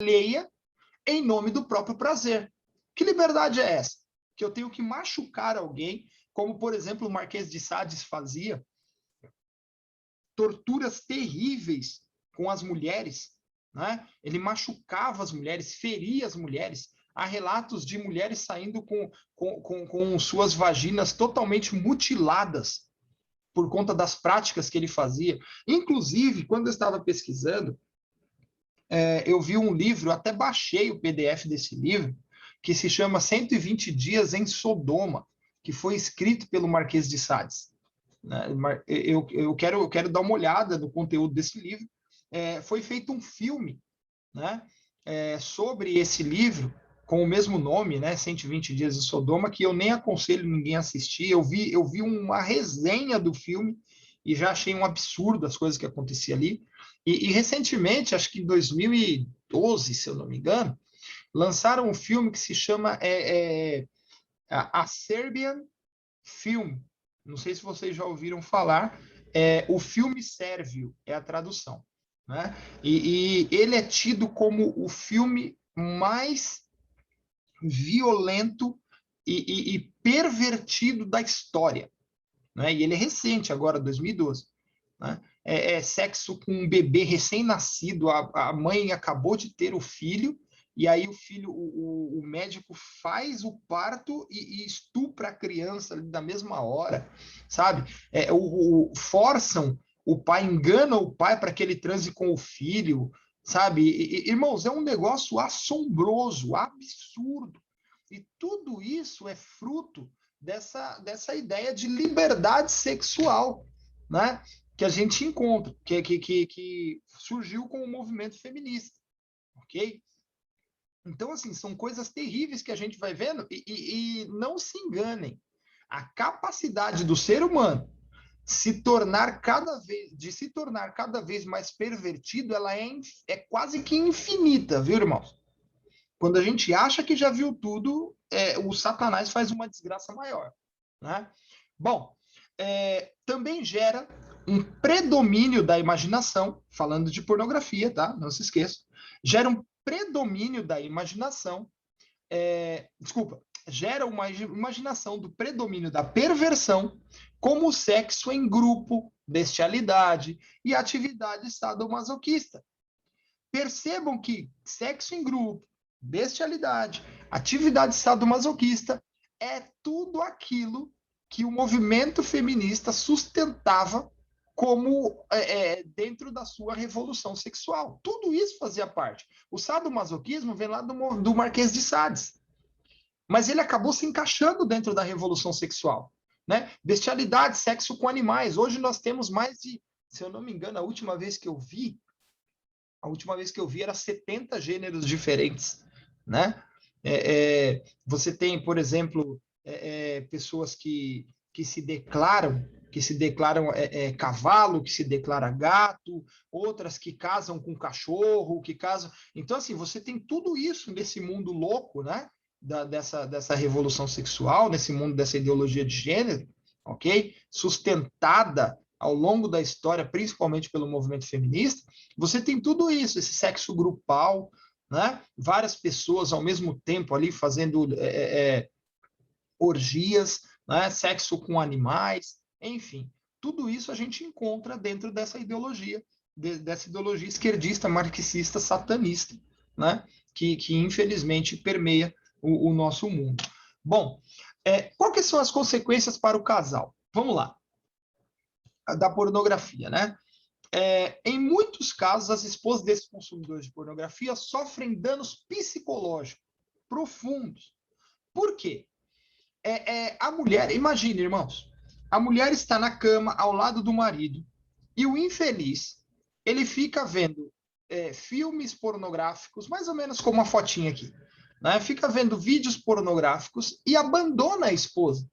alheia em nome do próprio prazer. Que liberdade é essa? Que eu tenho que machucar alguém, como, por exemplo, o Marquês de Sades fazia, torturas terríveis com as mulheres, né? Ele machucava as mulheres, feria as mulheres. Há relatos de mulheres saindo com suas vaginas totalmente mutiladas por conta das práticas que ele fazia. Inclusive, quando eu estava pesquisando, eu vi um livro, até baixei o PDF desse livro, que se chama 120 Dias em Sodoma, que foi escrito pelo Marquês de Sades. Né? Eu quero dar uma olhada no conteúdo desse livro. Foi feito um filme, né, sobre esse livro, com o mesmo nome, né, 120 Dias em Sodoma, que eu nem aconselho ninguém a assistir. Eu vi uma resenha do filme e já achei um absurdo as coisas que aconteciam ali. E recentemente, acho que em 2012, se eu não me engano, lançaram um filme que se chama a Serbian Film. Não sei se vocês já ouviram falar. O filme sérvio é a tradução. Né? E ele é tido como o filme mais violento e pervertido da história. Né? E ele é recente, agora, 2012. Né? Sexo com um bebê recém-nascido, a mãe acabou de ter o filho, e aí o filho, o médico faz o parto e estupra a criança na mesma hora, sabe? Forçam o pai, engana o pai para que ele transe com o filho, sabe? Irmãos, é um negócio assombroso, absurdo. E tudo isso é fruto dessa ideia de liberdade sexual, né? Que a gente encontra, que surgiu com o movimento feminista, ok? Então, assim, são coisas terríveis que a gente vai vendo e não se enganem. A capacidade do ser humano de se tornar cada vez mais pervertido, ela é quase que infinita, viu, irmãos? Quando a gente acha que já viu tudo, o Satanás faz uma desgraça maior. Né? Bom, também gera um predomínio da imaginação, falando de pornografia, tá? Não se esqueça. Gera um predomínio da imaginação, desculpa, gera uma imaginação do predomínio da perversão, como o sexo em grupo, bestialidade e atividade sadomasoquista. Percebam que sexo em grupo, bestialidade, atividade sadomasoquista é tudo aquilo que o movimento feminista sustentava como dentro da sua revolução sexual. Tudo isso fazia parte. O sadomasoquismo vem lá do Marquês de Sades, mas ele acabou se encaixando dentro da revolução sexual. Né? Bestialidade, sexo com animais. Hoje nós temos mais de, se eu não me engano, a última vez que eu vi era 70 gêneros diferentes, né? Você tem, por exemplo, pessoas que se declaram cavalo, que se declara gato, outras que casam com cachorro, que casam. Então, assim, você tem tudo isso nesse mundo louco, né? Dessa revolução sexual, nesse mundo dessa ideologia de gênero, ok? Sustentada ao longo da história, principalmente pelo movimento feminista, você tem tudo isso, esse sexo grupal, né? Várias pessoas ao mesmo tempo ali fazendo orgias, né? Sexo com animais, enfim. Tudo isso a gente encontra dentro dessa ideologia esquerdista, marxista, satanista, né? Que infelizmente permeia o nosso mundo. Bom, quais são as consequências para o casal? Vamos lá. Da pornografia, né? Em muitos casos, as esposas desses consumidores de pornografia sofrem danos psicológicos profundos. Por quê? A mulher, imagine, irmãos, a mulher está na cama ao lado do marido e o infeliz, ele fica vendo filmes pornográficos, mais ou menos como a fotinha aqui, né? Fica vendo vídeos pornográficos e abandona a esposa.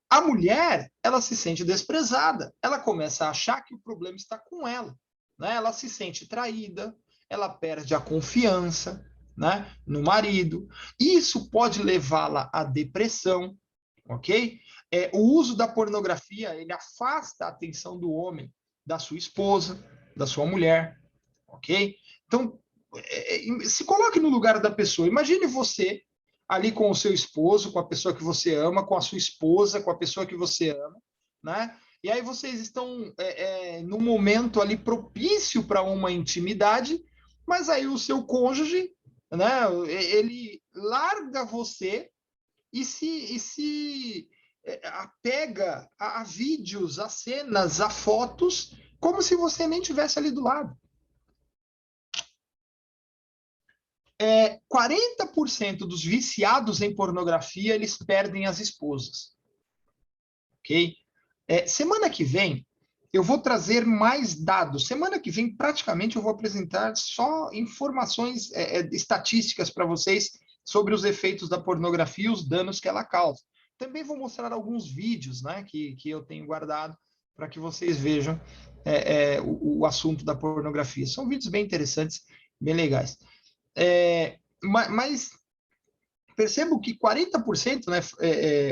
A mulher, ela se sente desprezada, ela começa a achar que o problema está com ela, né? Ela se sente traída, ela perde a confiança, né, no marido. Isso pode levá-la à depressão, ok? O uso da pornografia, ele afasta a atenção do homem da sua esposa, da sua mulher, ok? Então, se coloque no lugar da pessoa. Imagine você ali com o seu esposo, com a pessoa que você ama, com a sua esposa, com a pessoa que você ama, né? E aí vocês estão num momento ali propício para uma intimidade, mas aí o seu cônjuge, né? Ele larga você e se apega a vídeos, a cenas, a fotos, como se você nem tivesse ali do lado. 40% dos viciados em pornografia, eles perdem as esposas. Ok? Semana que vem, eu vou trazer mais dados. Semana que vem, praticamente, eu vou apresentar só informações estatísticas para vocês sobre os efeitos da pornografia e os danos que ela causa. Também vou mostrar alguns vídeos, né, que eu tenho guardado para que vocês vejam o assunto da pornografia. São vídeos bem interessantes, bem legais. Mas percebo que 40%, né,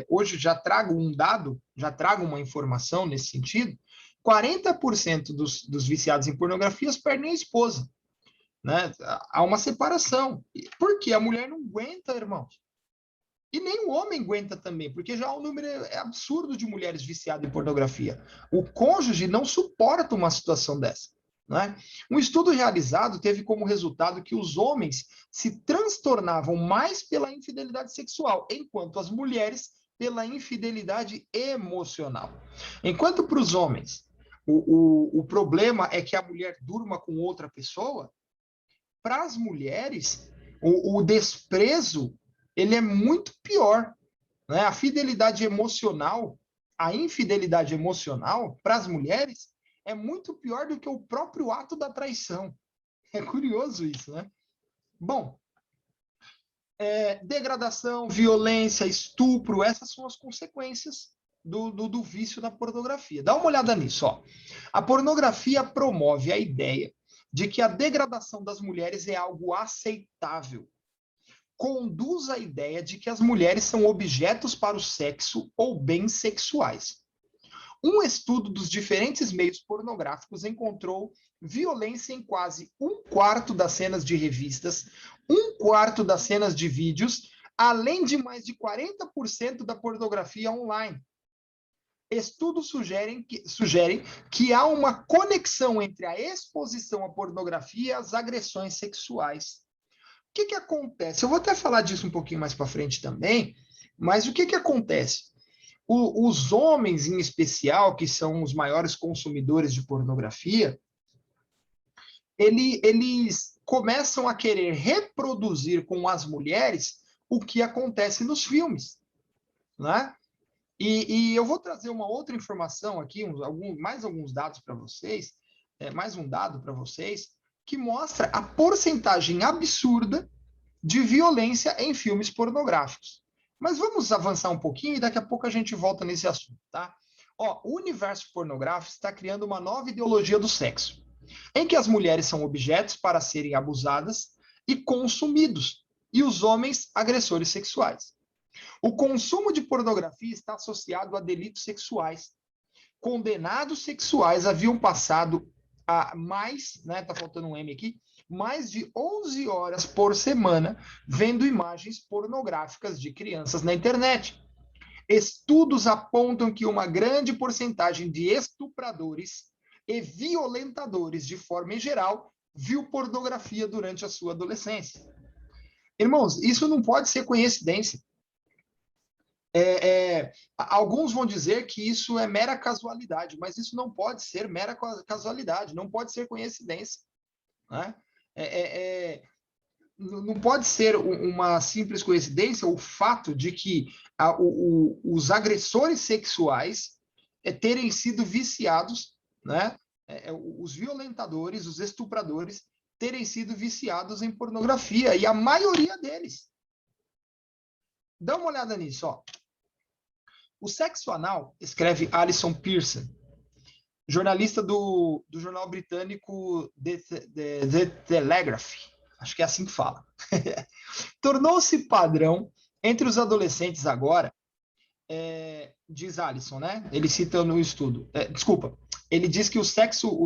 hoje já trago um dado, já trago uma informação nesse sentido, 40% dos viciados em pornografias perdem a esposa. Né? Há uma separação. Porque a mulher não aguenta, irmãos. E nem o homem aguenta também, porque já o número absurdo de mulheres viciadas em pornografia. O cônjuge não suporta uma situação dessa. Né? Um estudo realizado teve como resultado que os homens se transtornavam mais pela infidelidade sexual, enquanto as mulheres pela infidelidade emocional. Enquanto para os homens o problema é que a mulher durma com outra pessoa, para as mulheres o desprezo ele é muito pior. Né? A fidelidade emocional, a infidelidade emocional para as mulheres é muito pior do que o próprio ato da traição. É curioso isso, né? Bom, degradação, violência, estupro, essas são as consequências do vício da pornografia. Dá uma olhada nisso, ó. A pornografia promove a ideia de que a degradação das mulheres é algo aceitável. Conduz à ideia de que as mulheres são objetos para o sexo ou bens sexuais. Um estudo dos diferentes meios pornográficos encontrou violência em quase 1/4 das cenas de revistas, 1/4 das cenas de vídeos, além de mais de 40% da pornografia online. Estudos sugerem que há uma conexão entre a exposição à pornografia e as agressões sexuais. O que acontece? Eu vou até falar disso um pouquinho mais para frente também, mas o que acontece? Os homens, em especial, que são os maiores consumidores de pornografia, eles começam a querer reproduzir com as mulheres o que acontece nos filmes. Né? E eu vou trazer uma outra informação aqui, mais alguns dados para vocês, mais um dado para vocês, que mostra a porcentagem absurda de violência em filmes pornográficos. Mas vamos avançar um pouquinho e daqui a pouco a gente volta nesse assunto, tá? Ó, o universo pornográfico está criando uma nova ideologia do sexo, em que as mulheres são objetos para serem abusadas e consumidos, e os homens agressores sexuais. O consumo de pornografia está associado a delitos sexuais. Condenados sexuais haviam passado a mais, né, tá faltando um M aqui, mais de 11 horas por semana vendo imagens pornográficas de crianças na internet. Estudos apontam que uma grande porcentagem de estupradores e violentadores, de forma em geral, viu pornografia durante a sua adolescência. Irmãos, isso não pode ser coincidência. Alguns vão dizer que isso é mera casualidade, mas isso não pode ser mera casualidade, não pode ser coincidência. Né? Não pode ser uma simples coincidência o fato de que os agressores sexuais terem sido viciados, né? Os violentadores, os estupradores, terem sido viciados em pornografia, e a maioria deles. Dá uma olhada nisso, ó. O sexo anal, escreve Alison Pearson, jornalista do jornal britânico The Telegraph, acho que é assim que fala, tornou-se padrão entre os adolescentes agora, diz Alison, né? Ele cita no estudo. Ele diz que o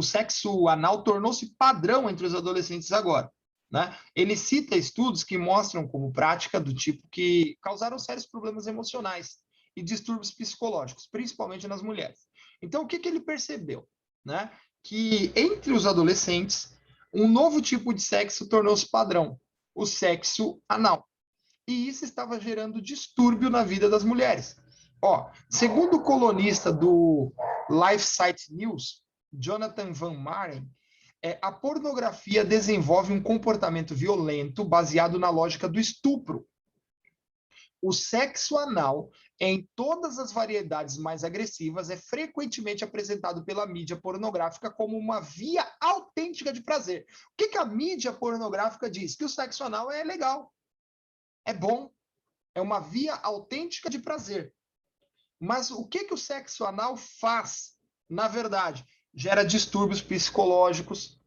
sexo anal tornou-se padrão entre os adolescentes agora. né? Ele cita estudos que mostram como prática do tipo que causaram sérios problemas emocionais e distúrbios psicológicos, principalmente nas mulheres. Então, o que ele percebeu? Né? Que entre os adolescentes, um novo tipo de sexo tornou-se padrão, o sexo anal. E isso estava gerando distúrbio na vida das mulheres. Ó, segundo o colunista do LifeSite News, Jonathan Van Maren, a pornografia desenvolve um comportamento violento baseado na lógica do estupro. O sexo anal, em todas as variedades mais agressivas, é frequentemente apresentado pela mídia pornográfica como uma via autêntica de prazer. O que a mídia pornográfica diz? Que o sexo anal é legal, é bom, é uma via autêntica de prazer. Mas o que o sexo anal faz, na verdade? Gera distúrbios psicológicos,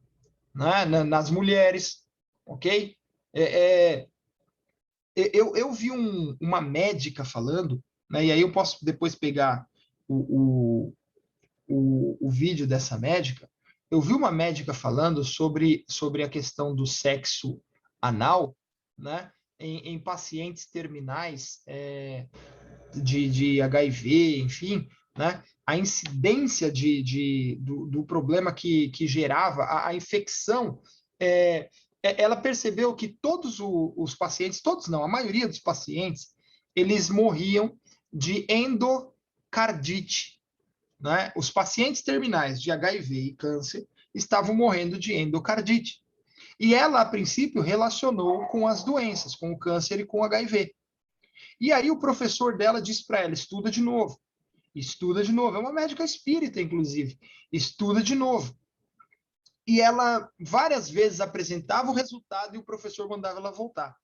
né, nas mulheres, ok? É, eu vi uma médica falando, né, e aí eu posso depois pegar o vídeo dessa médica. Eu vi uma médica falando sobre a questão do sexo anal, né, em pacientes terminais de HIV, enfim, né, a incidência do problema que gerava a infecção, é, ela percebeu que todos os pacientes, todos não, a maioria dos pacientes, eles morriam de endocardite. Né? Os pacientes terminais de HIV e câncer estavam morrendo de endocardite. E ela, a princípio, relacionou com as doenças, com o câncer e com o HIV. E aí o professor dela disse para ela: estuda de novo. Estuda de novo. É uma médica espírita, inclusive. Estuda de novo. E ela várias vezes apresentava o resultado e o professor mandava ela voltar.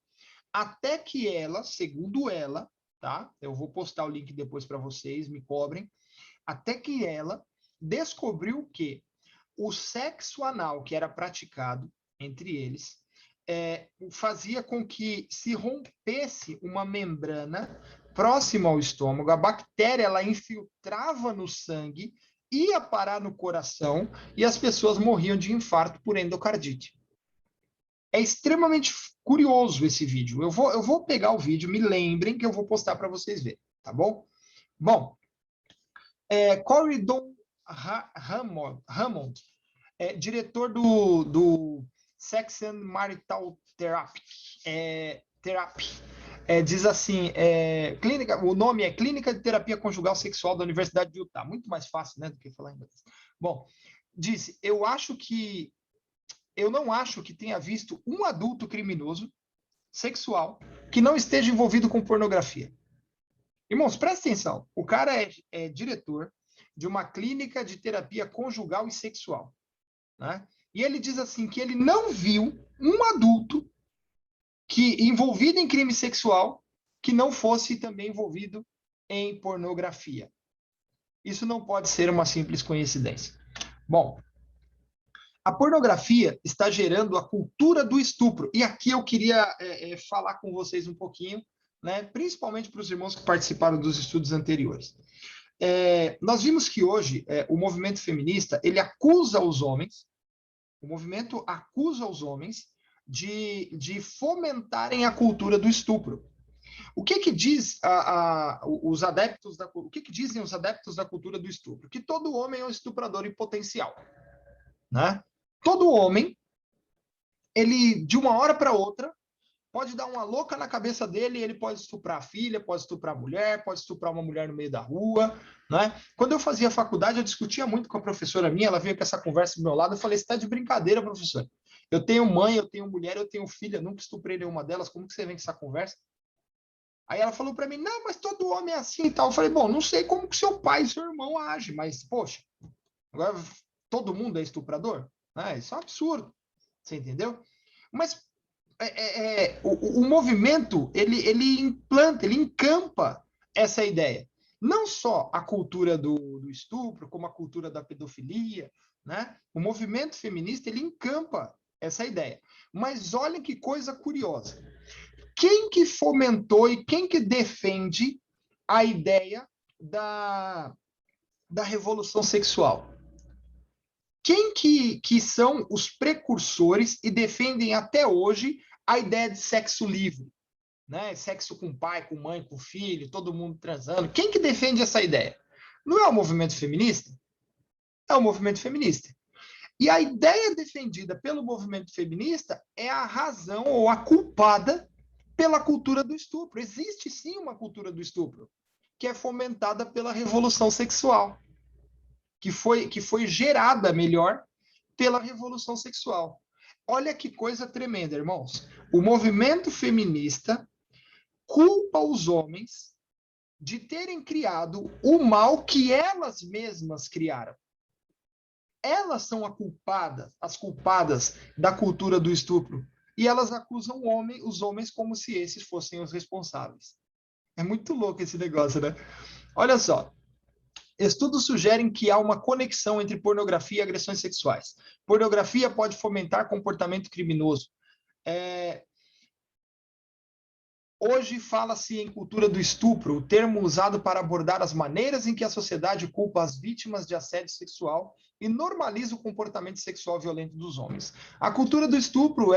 Até que ela, segundo ela, tá? Eu vou postar o link depois para vocês, me cobrem. Até que ela descobriu que o sexo anal que era praticado entre eles fazia com que se rompesse uma membrana próxima ao estômago, a bactéria ela infiltrava no sangue, ia parar no coração e as pessoas morriam de infarto por endocardite. É extremamente curioso esse vídeo. Eu vou pegar o vídeo, me lembrem que eu vou postar para vocês verem, tá bom? Bom, Corey Don Hammond, diretor do Sex and Marital Therapy, diz assim, o nome é Clínica de Terapia Conjugal Sexual da Universidade de Utah, muito mais fácil, né, do que falar em inglês. Bom, disse, eu não acho que tenha visto um adulto criminoso sexual que não esteja envolvido com pornografia. Irmãos, presta atenção, o cara é diretor de uma clínica de terapia conjugal e sexual, né? E ele diz assim que ele não viu um adulto que envolvido em crime sexual que não fosse também envolvido em pornografia. Isso não pode ser uma simples coincidência. Bom, a pornografia está gerando a cultura do estupro. E aqui eu queria falar com vocês um pouquinho, né, principalmente para os irmãos que participaram dos estudos anteriores. Nós vimos que hoje o movimento feminista ele acusa os homens, o movimento acusa os homens de fomentarem a cultura do estupro. O que diz os adeptos o que dizem os adeptos da cultura do estupro? Que todo homem é um estuprador em potencial, né? Todo homem, ele de uma hora para outra pode dar uma louca na cabeça dele, ele pode estuprar a filha, pode estuprar a mulher, pode estuprar uma mulher no meio da rua, né? Quando eu fazia faculdade, eu discutia muito com a professora minha, ela veio com essa conversa do meu lado, eu falei, você está de brincadeira, professor. Eu tenho mãe, eu tenho mulher, eu tenho filha, nunca estuprei nenhuma delas, como que você vem com essa conversa? Aí ela falou para mim, não, mas todo homem é assim e tal. Eu falei, bom, não sei como que seu pai e seu irmão agem, mas, poxa, agora todo mundo é estuprador? Isso é um absurdo, você entendeu? Mas o movimento, ele implanta, ele encampa essa ideia. Não só a cultura do estupro, como a cultura da pedofilia, né? O movimento feminista, ele encampa essa ideia. Mas olhem que coisa curiosa. Quem que fomentou e quem que defende a ideia da revolução sexual? Quem que são os precursores e defendem até hoje a ideia de sexo livre? Né? Sexo com pai, com mãe, com filho, todo mundo transando. Quem que defende essa ideia? Não é o movimento feminista? É o movimento feminista. E a ideia defendida pelo movimento feminista é a razão ou a culpada pela cultura do estupro. Existe sim uma cultura do estupro, que é fomentada pela revolução sexual, que foi gerada melhor pela revolução sexual. Olha que coisa tremenda, irmãos. O movimento feminista culpa os homens de terem criado o mal que elas mesmas criaram. Elas são as culpadas da cultura do estupro. E elas acusam os homens como se esses fossem os responsáveis. É muito louco esse negócio, né? Olha só. Estudos sugerem que há uma conexão entre pornografia e agressões sexuais. Pornografia pode fomentar comportamento criminoso. É, Hoje fala-se em cultura do estupro, o termo usado para abordar as maneiras em que a sociedade culpa as vítimas de assédio sexual e normaliza o comportamento sexual violento dos homens. A cultura do estupro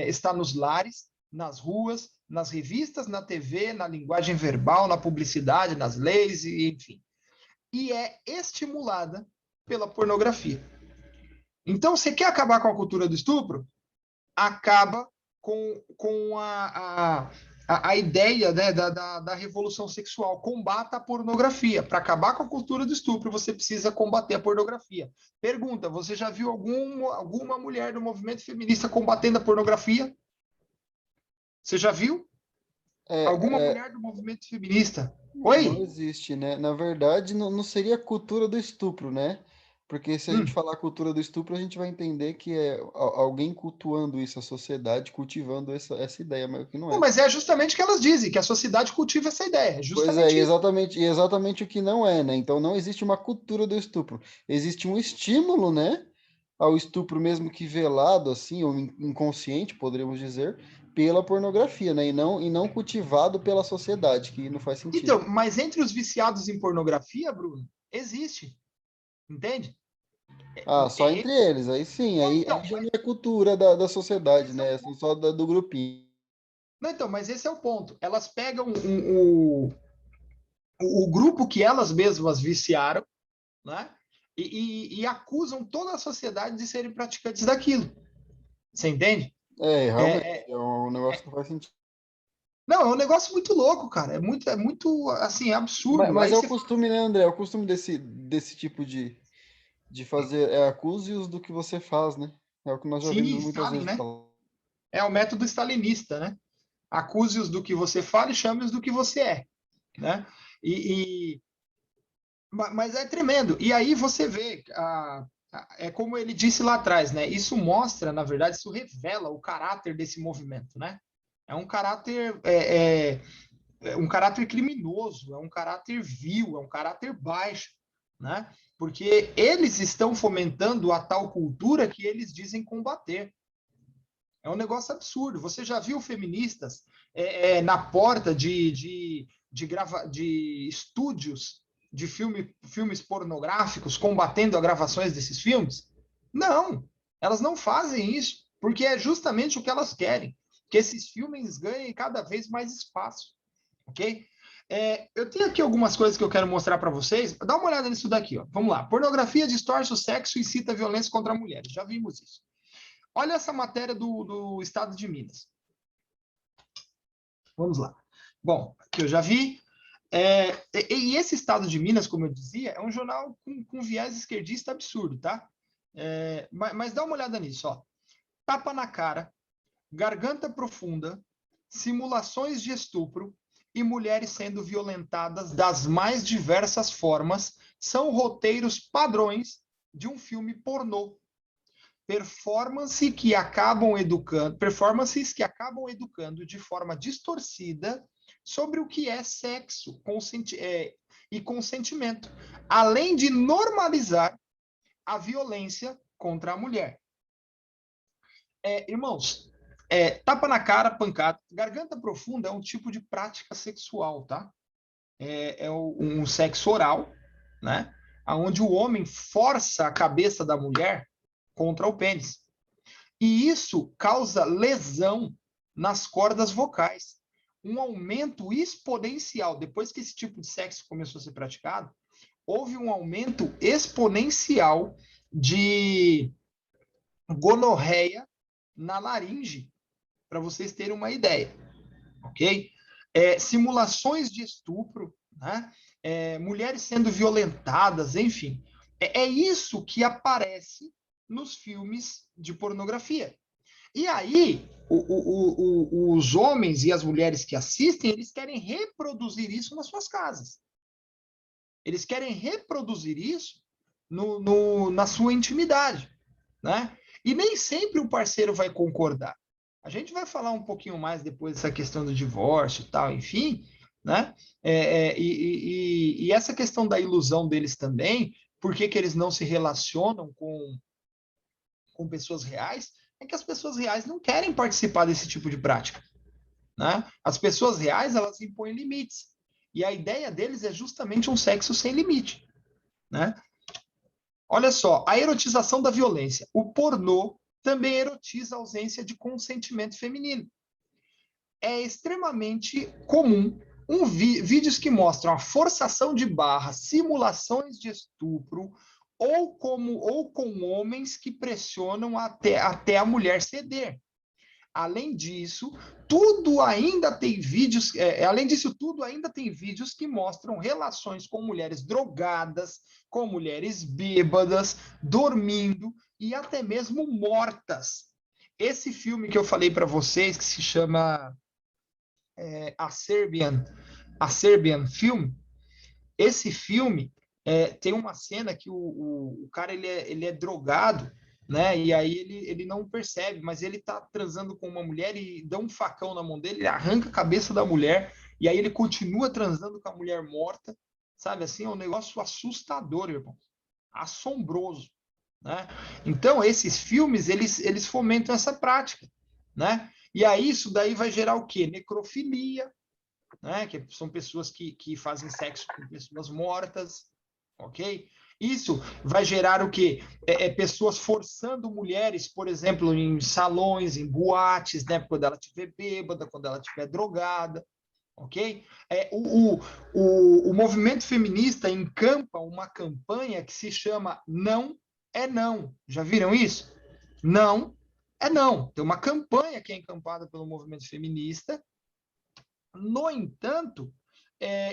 está nos lares, nas ruas, nas revistas, na TV, na linguagem verbal, na publicidade, nas leis, enfim. E é estimulada pela pornografia. Então, você quer acabar com a cultura do estupro? Acaba com a ideia, né, da revolução sexual. Combata a pornografia. Para acabar com a cultura do estupro, você precisa combater a pornografia. Pergunta: você já viu alguma mulher do movimento feminista combatendo a pornografia? Você já viu? Alguma É, mulher do movimento feminista? não Oi? existe, né? Na verdade, não seria a cultura do estupro, né? Porque se a gente Hum. falar cultura do estupro, a gente vai entender que é alguém cultuando isso, a sociedade cultivando essa ideia, mas o que não Não, é. mas é justamente o que elas dizem, que a sociedade cultiva essa ideia. É Pois é, justamente isso. e exatamente o que não é, né? Então não existe uma cultura do estupro. Existe um estímulo, né? Ao estupro mesmo que velado, assim, ou inconsciente, poderíamos dizer, pela pornografia, né? E não cultivado pela sociedade, que não faz sentido. Então, mas entre os viciados em pornografia, Bruno, existe, entende? Ah, só entre eles, aí sim, aí Então, já não é cultura da sociedade, esse é o né? São ponto. só do grupinho. Não, então, mas esse é o ponto. Elas pegam o grupo que elas mesmas viciaram, né? E acusam toda a sociedade de serem praticantes daquilo. Você entende? É, realmente, É, é, é um negócio que não faz sentido. não, é um negócio muito louco, cara. É muito assim, absurdo. Mas Aí é o você fala, costume, né, André? É o costume desse tipo de fazer, acuse-os do que você faz, né? É o que nós já sim, vimos muitas Stalin, vezes né? falar. É o método stalinista, né? Acuse-os do que você fala e chame-os do que você é, né? E, mas é tremendo. E aí você vê, é como ele disse lá atrás, né? Isso mostra, na verdade, isso revela o caráter desse movimento, né? É um caráter, é um caráter criminoso, é um caráter vil, é um caráter baixo, né? Porque eles estão fomentando a tal cultura que eles dizem combater. É um negócio absurdo. Você já viu feministas na porta de estúdios de filmes pornográficos combatendo as gravações desses filmes? Não, elas não fazem isso, porque é justamente o que elas querem, que esses filmes ganhem cada vez mais espaço, ok? Eu tenho aqui algumas coisas que eu quero mostrar para vocês. Dá uma olhada nisso daqui, ó. Vamos lá. Pornografia distorce o sexo e incita a violência contra mulheres. Já vimos isso. Olha essa matéria do estado de Minas. Vamos lá. Bom, que eu já vi. E esse estado de Minas, como eu dizia, é um jornal com viés esquerdista absurdo, tá? Mas dá uma olhada nisso, ó. Tapa na cara, garganta profunda, simulações de estupro e mulheres sendo violentadas das mais diversas formas são roteiros padrões de um filme pornô performances que acabam educando de forma distorcida sobre o que é sexo e consentimento, além de normalizar a violência contra a mulher. Irmãos, tapa na cara, pancada, garganta profunda é um tipo de prática sexual, tá? Um sexo oral, né? onde o homem força a cabeça da mulher contra o pênis. E isso causa lesão nas cordas vocais. Um aumento exponencial. Depois que esse tipo de sexo começou a ser praticado, houve um aumento exponencial de gonorreia na laringe, para vocês terem uma ideia, ok? Simulações de estupro, né? Mulheres sendo violentadas, enfim. É isso que aparece nos filmes de pornografia. E aí, os homens e as mulheres que assistem, eles querem reproduzir isso nas suas casas. Eles querem reproduzir isso na sua intimidade, né? E nem sempre o parceiro vai concordar. A gente vai falar um pouquinho mais depois dessa questão do divórcio e tal, enfim, né? E essa questão da ilusão deles também, por que eles não se relacionam com pessoas reais, é que as pessoas reais não querem participar desse tipo de prática, né? As pessoas reais, elas impõem limites. E a ideia deles é justamente um sexo sem limite, né? Olha só, a erotização da violência. O pornô também erotiza a ausência de consentimento feminino. É extremamente comum vídeos que mostram a forçação de barra, simulações de estupro, ou com homens que pressionam até a mulher ceder. Além disso, tudo ainda tem vídeos que mostram relações com mulheres drogadas, com mulheres bêbadas, dormindo e até mesmo mortas. Esse filme que eu falei para vocês, que se chama a Serbian Film, esse filme tem uma cena que o cara ele é drogado, né? E aí ele não percebe, mas ele tá transando com uma mulher e dá um facão na mão dele, ele arranca a cabeça da mulher, e aí ele continua transando com a mulher morta, sabe? Assim, é um negócio assustador, irmão. Assombroso, né? Então, esses filmes, eles fomentam essa prática, né? E aí isso daí vai gerar o quê? Necrofilia, né? Que são pessoas que fazem sexo com pessoas mortas, ok? Isso vai gerar o quê? Pessoas forçando mulheres, por exemplo, em salões, em boates, né? Quando ela estiver bêbada, quando ela estiver drogada, ok? O movimento feminista encampa uma campanha que se chama Não é Não. Já viram isso? Não é Não. Tem uma campanha que é encampada pelo movimento feminista. No entanto,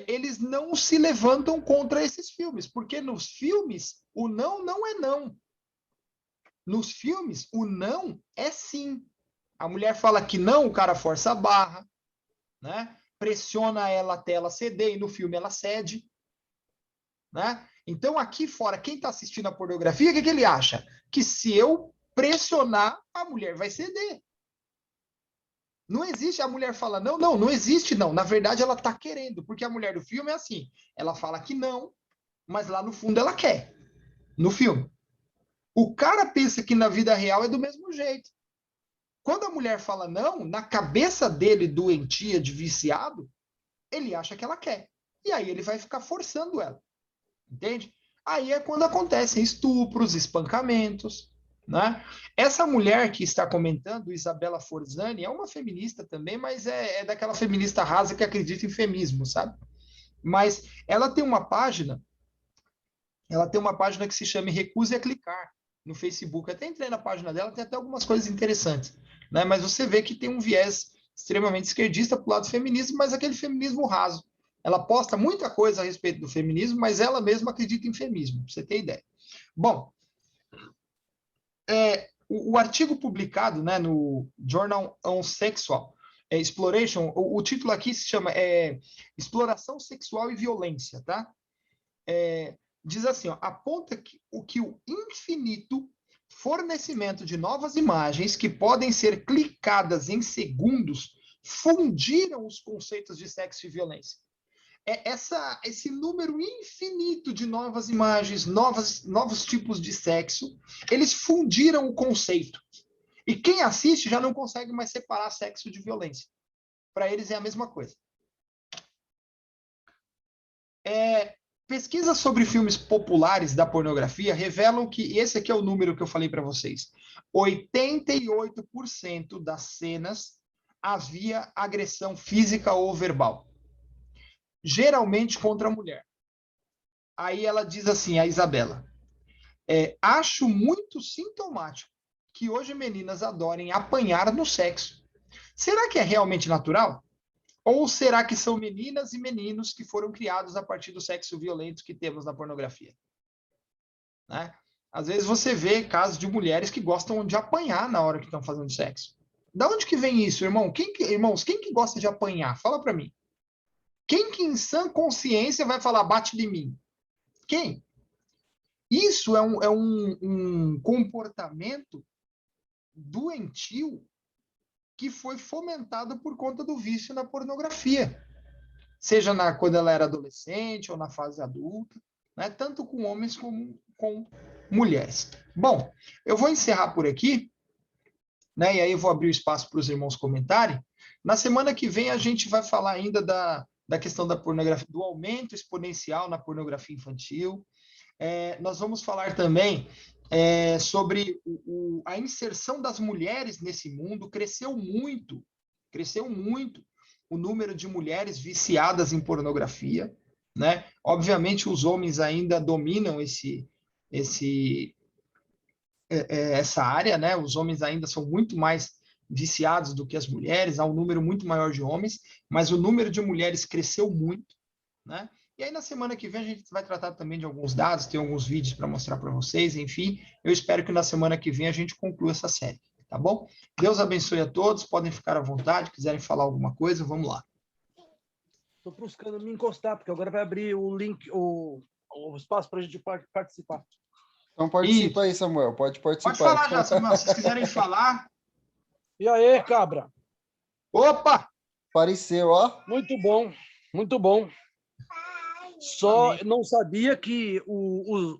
eles não se levantam contra esses filmes, porque nos filmes o não é não. Nos filmes, o não é sim. A mulher fala que não, o cara força a barra, né? Pressiona ela até ela ceder, e no filme ela cede. Né? Então, aqui fora, quem está assistindo a pornografia, o que ele acha? Que se eu pressionar, a mulher vai ceder. Não existe, a mulher fala, não existe não. Na verdade, ela está querendo, porque a mulher do filme é assim, ela fala que não, mas lá no fundo ela quer, no filme. O cara pensa que na vida real é do mesmo jeito. Quando a mulher fala não, na cabeça dele, doentia, de viciado, ele acha que ela quer. E aí ele vai ficar forçando ela, entende? Aí é quando acontecem estupros, espancamentos, né? Essa mulher que está comentando, Isabela Forzani, é uma feminista também, mas é daquela feminista rasa que acredita em feminismo, sabe? Mas ela tem uma página que se chama Recuse a Clicar no Facebook. Eu até entrei na página dela, tem até algumas coisas interessantes, né? Mas você vê que tem um viés extremamente esquerdista para o lado do feminismo, mas aquele feminismo raso. Ela posta muita coisa a respeito do feminismo, mas ela mesma acredita em feminismo, para você ter ideia. Bom, o artigo publicado, né, no Journal on Sexual Exploration, o título aqui se chama Exploração Sexual e Violência, tá? Diz assim, ó, aponta que o infinito fornecimento de novas imagens que podem ser clicadas em segundos fundiram os conceitos de sexo e violência. Esse número infinito de novas imagens, novos tipos de sexo, eles fundiram o conceito. E quem assiste já não consegue mais separar sexo de violência. Para eles é a mesma coisa. Pesquisas sobre filmes populares da pornografia revelam que esse aqui é o número que eu falei para vocês. 88% das cenas havia agressão física ou verbal, geralmente contra a mulher. Aí ela diz assim, a Isabela, acho muito sintomático que hoje meninas adorem apanhar no sexo. Será que é realmente natural? Ou será que são meninas e meninos que foram criados a partir do sexo violento que temos na pornografia? Né? Às vezes você vê casos de mulheres que gostam de apanhar na hora que estão fazendo sexo. Da onde que vem isso, irmão? Irmãos, quem que gosta de apanhar? Fala para mim. Quem que em sã consciência vai falar bate de mim? Quem? Isso é um comportamento doentio que foi fomentado por conta do vício na pornografia. Seja quando ela era adolescente ou na fase adulta, né? Tanto com homens como com mulheres. Bom, eu vou encerrar por aqui, né? E aí eu vou abrir o espaço para os irmãos comentarem. Na semana que vem a gente vai falar ainda da questão da pornografia, do aumento exponencial na pornografia infantil. Nós vamos falar também sobre a inserção das mulheres nesse mundo. Cresceu muito o número de mulheres viciadas em pornografia, né? Obviamente os homens ainda dominam essa área, né? Os homens ainda são muito mais viciados do que as mulheres, há um número muito maior de homens, mas o número de mulheres cresceu muito, né? E aí, na semana que vem, a gente vai tratar também de alguns dados, tem alguns vídeos para mostrar para vocês, enfim. Eu espero que na semana que vem a gente conclua essa série, tá bom? Deus abençoe a todos, podem ficar à vontade, quiserem falar alguma coisa, vamos lá. Estou buscando me encostar, porque agora vai abrir o link, o espaço para a gente participar. Então participa aí, Samuel, pode participar. Pode falar já, Samuel, se vocês quiserem falar. E aí, cabra? Opa! Apareceu, ó. Muito bom, muito bom. Só Amém. não sabia que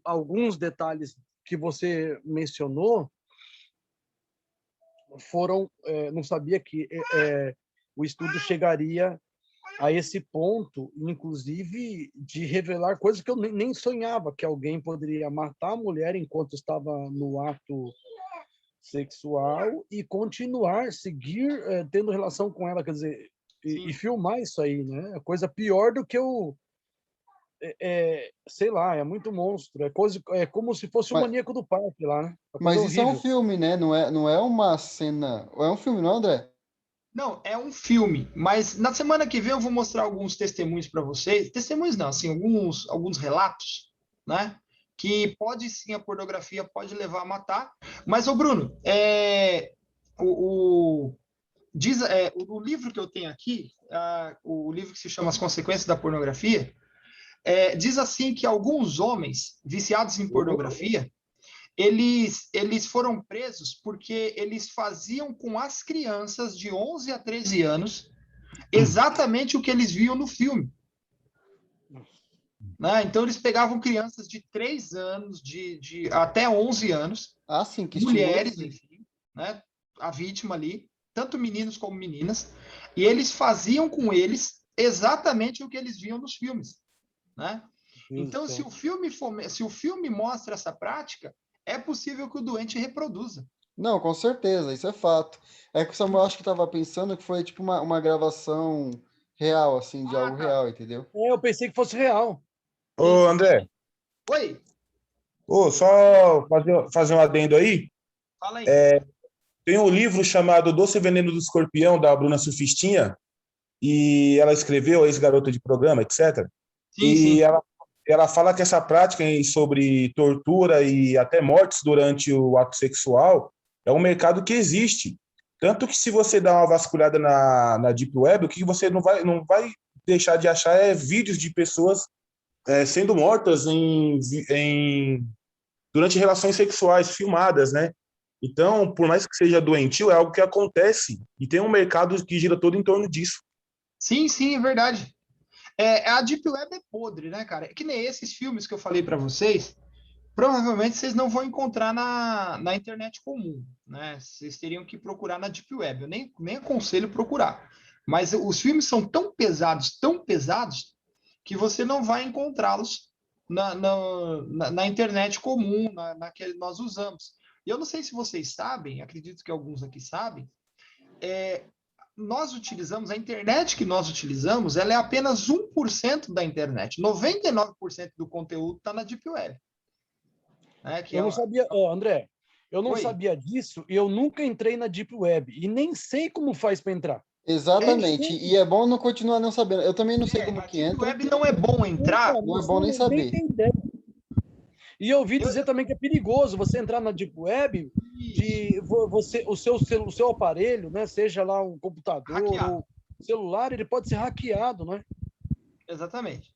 alguns detalhes que você mencionou foram... não sabia que o estudo chegaria a esse ponto, inclusive, de revelar coisas que eu nem sonhava, que alguém poderia matar a mulher enquanto estava no ato sexual e seguir tendo relação com ela, quer dizer, e filmar isso aí, né? É coisa pior do que sei lá, é muito monstro, é como se fosse o maníaco do parque lá, né? Mas isso horrível. é um filme, né? Não é uma cena. É um filme, não, André? Não, é um filme, mas na semana que vem eu vou mostrar alguns testemunhos para vocês. Testemunhos não, assim, alguns relatos, né? Que pode sim, a pornografia pode levar a matar. Mas, ô Bruno, o livro que eu tenho aqui, o livro que se chama As Consequências da Pornografia, diz assim que alguns homens viciados em pornografia, eles foram presos porque eles faziam com as crianças de 11 a 13 anos exatamente o que eles viam no filme. Né? Então, eles pegavam crianças de 3 anos, de até 11 anos, Sim, que mulheres, enfim, né? A vítima ali, tanto meninos como meninas, e eles faziam com eles exatamente o que eles viam nos filmes. Né? Então, se o filme mostra essa prática, é possível que o doente reproduza. Não, com certeza, isso é fato. É que o Samuel acho que estava pensando que foi tipo uma gravação real, assim, de algo real, entendeu? Eu pensei que fosse real. Ô, André. Oi. Só fazer um adendo aí. Fala aí. Tem um livro chamado Doce Veneno do Escorpião, da Bruna Surfistinha, e ela escreveu, ex-garota de programa, etc. Sim. Ela fala que essa prática sobre tortura e até mortes durante o ato sexual é um mercado que existe. Tanto que se você dá uma vasculhada na Deep Web, o que você não vai deixar de achar é vídeos de pessoas sendo mortas durante relações sexuais filmadas, né? Então, por mais que seja doentio, é algo que acontece e tem um mercado que gira todo em torno disso. Sim, é verdade. A Deep Web é podre, né, cara? É que nem esses filmes que eu falei para vocês, provavelmente vocês não vão encontrar na internet comum, né? Vocês teriam que procurar na Deep Web. Eu nem aconselho procurar. Mas os filmes são tão pesados, que você não vai encontrá-los na internet comum, na que nós usamos. E eu não sei se vocês sabem, acredito que alguns aqui sabem, nós utilizamos, a internet que nós utilizamos, ela é apenas 1% da internet. 99% do conteúdo está na Deep Web. Né, Eu não sabia, André, eu não Oi. sabia disso e eu nunca entrei na Deep Web e nem sei como faz para entrar. Exatamente. E é bom não continuar não sabendo. Eu também não sei como na que Deep entra. Web não é bom entrar. Não é bom nem saber. tem ideia. E eu ouvi dizer também que é perigoso você entrar na Deep Web, o seu aparelho, né, seja lá um computador Hackeado. ou celular, ele pode ser hackeado, né? Exatamente.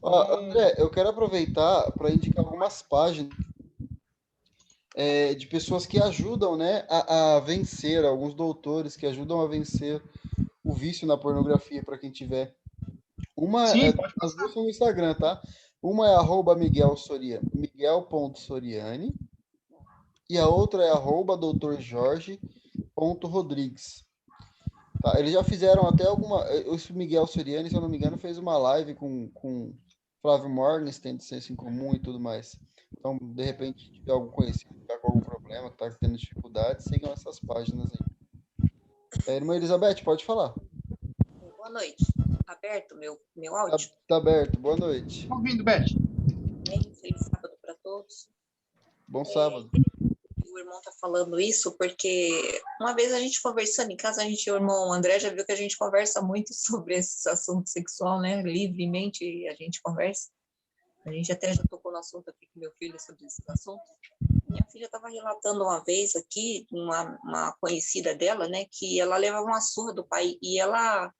André, eu quero aproveitar para indicar algumas páginas de pessoas que ajudam, né, a vencer, alguns doutores que ajudam a vencer o vício na pornografia para quem tiver. Sim, pode as passar. duas são no Instagram, tá? Uma é Miguel.Soriani e a outra é @doutorjorge.rodrigues. Tá, eles já fizeram até esse Miguel Soriani, se eu não me engano, fez uma live com Flávio Morgenstern, de Senso em Comum e tudo mais. Então, de repente, se tiver algum conhecido que está com algum problema, que está tendo dificuldade, sigam essas páginas aí. Irmã Elizabeth, pode falar. Boa noite. Tá aberto meu áudio? Tá aberto. Boa noite. Tá ouvindo, Beth? Feliz sábado para todos. Bom sábado. O irmão tá falando isso porque uma vez a gente conversando em casa, o irmão André já viu que a gente conversa muito sobre esse assunto sexual, né? Livremente a gente conversa. A gente até já tocou no assunto aqui com meu filho sobre esse assunto. Minha filha estava relatando uma vez aqui, uma conhecida dela, né? Que ela levava uma surra do pai e ela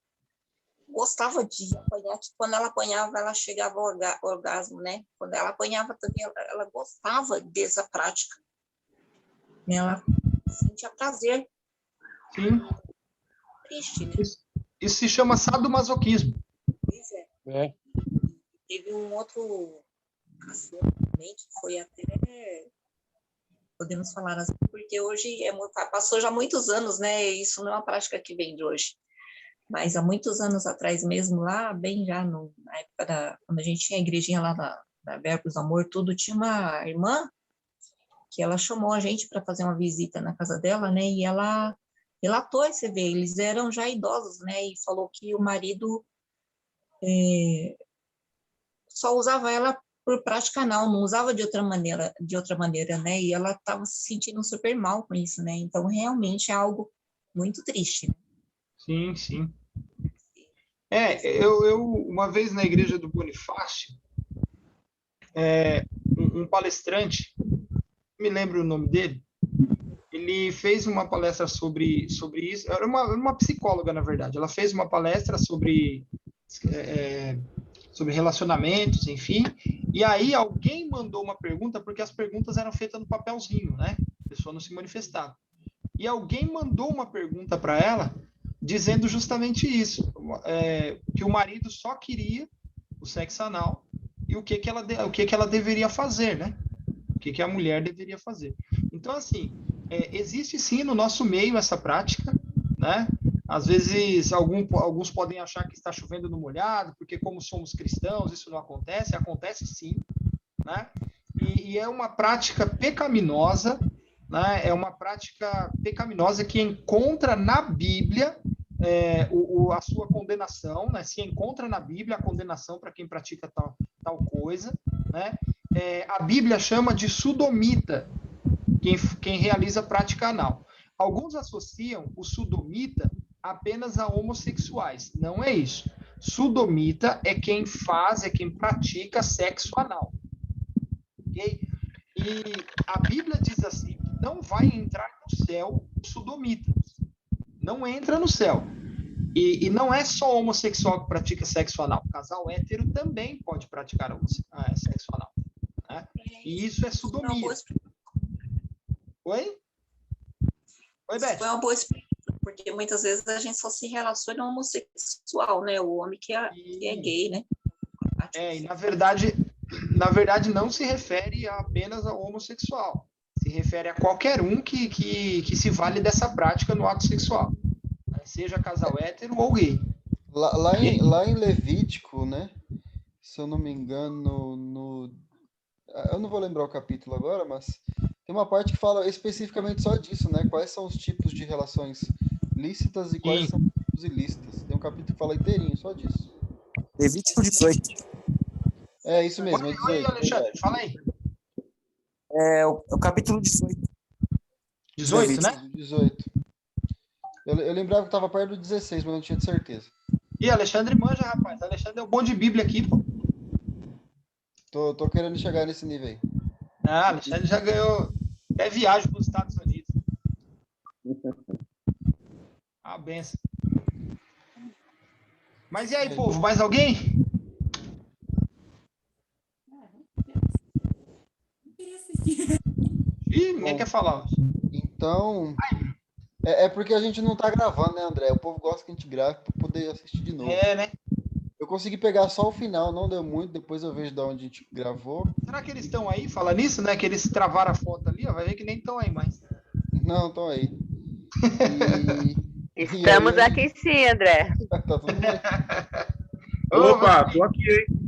gostava de apanhar, que quando ela apanhava, ela chegava ao orgasmo, né? Quando ela apanhava também, ela gostava dessa prática. Ela sentia prazer. Sim. Triste, né? Isso se chama sadomasoquismo. Pois é. Teve um outro assunto também, que foi até, podemos falar assim, porque hoje passou já muitos anos, né? Isso não é uma prática que vem de hoje. Mas há muitos anos atrás mesmo, lá bem já na época quando a gente tinha a igrejinha lá da Verbos do Amor, tudo, tinha uma irmã que ela chamou a gente para fazer uma visita na casa dela, né? E ela relatou, você vê, eles eram já idosos, né? E falou que o marido só usava ela por prática anal, não usava de outra maneira, né? E ela estava se sentindo super mal com isso, né? Então, realmente é algo muito triste, né? Sim, sim. Eu uma vez na igreja do Bonifácio, um palestrante, me lembro o nome dele, ele fez uma palestra sobre isso, era uma psicóloga, na verdade, ela fez uma palestra sobre relacionamentos, enfim, e aí alguém mandou uma pergunta, porque as perguntas eram feitas no papelzinho, né? A pessoa não se manifestava. E alguém mandou uma pergunta para ela, dizendo justamente isso, que o marido só queria o sexo anal e o que ela deveria fazer, né? O que a mulher deveria fazer. Então, assim, existe sim no nosso meio essa prática, né? Às vezes, alguns podem achar que está chovendo no molhado, porque como somos cristãos, isso não acontece. Acontece sim, né? E é uma prática pecaminosa, né? É uma prática pecaminosa que encontra na Bíblia a sua condenação, né? Se encontra na Bíblia a condenação para quem pratica tal coisa, né? A Bíblia chama de sodomita quem realiza prática anal. Alguns associam o sodomita apenas a homossexuais. Não é isso. Sodomita é quem pratica sexo anal. Ok? E a Bíblia diz assim, não vai entrar no céu o sodomita. Não entra no céu. E não é só homossexual que pratica sexo anal. O casal hétero também pode praticar sexo anal. Né? E isso é sodomia. Oi? Oi, Beth? Foi uma boa explicação, porque muitas vezes a gente só se relaciona homossexual, né? O homem que é gay, né? E na verdade não se refere apenas ao homossexual. Se refere a qualquer um que se vale dessa prática no ato sexual. Seja casal hétero ou gay. Lá em Levítico, né? se eu não me engano, eu não vou lembrar o capítulo agora, mas tem uma parte que fala especificamente só disso, né? Quais são os tipos de relações lícitas e quais Sim. são os tipos ilícitas. Tem um capítulo que fala inteirinho só disso. Levítico 18. É isso mesmo, é Oi, 18, Alexandre, verdade. fala aí. É o capítulo 18. 18, né? 18. Eu lembrava que estava perto do 16, mas não tinha de certeza. E Alexandre manja, rapaz. Alexandre é o bom de Bíblia aqui, pô. Tô querendo chegar nesse nível aí. Ah, Alexandre já ganhou até viagem para os Estados Unidos. Ah, benção. Mas e aí, povo, mais alguém? Ih, ninguém Bom. quer falar. Então, é porque a gente não tá gravando, né, André? O povo gosta que a gente grave para poder assistir de novo. É, né? Eu consegui pegar só o final, não deu muito, depois eu vejo de onde a gente gravou. Será que eles estão aí? Fala nisso, né? Que eles travaram a foto ali, ó. Vai ver que nem estão aí mais. Não, estão aí. Estamos aí, aqui sim, André. tá tudo bem. Ô, Opa, tô aqui, hein?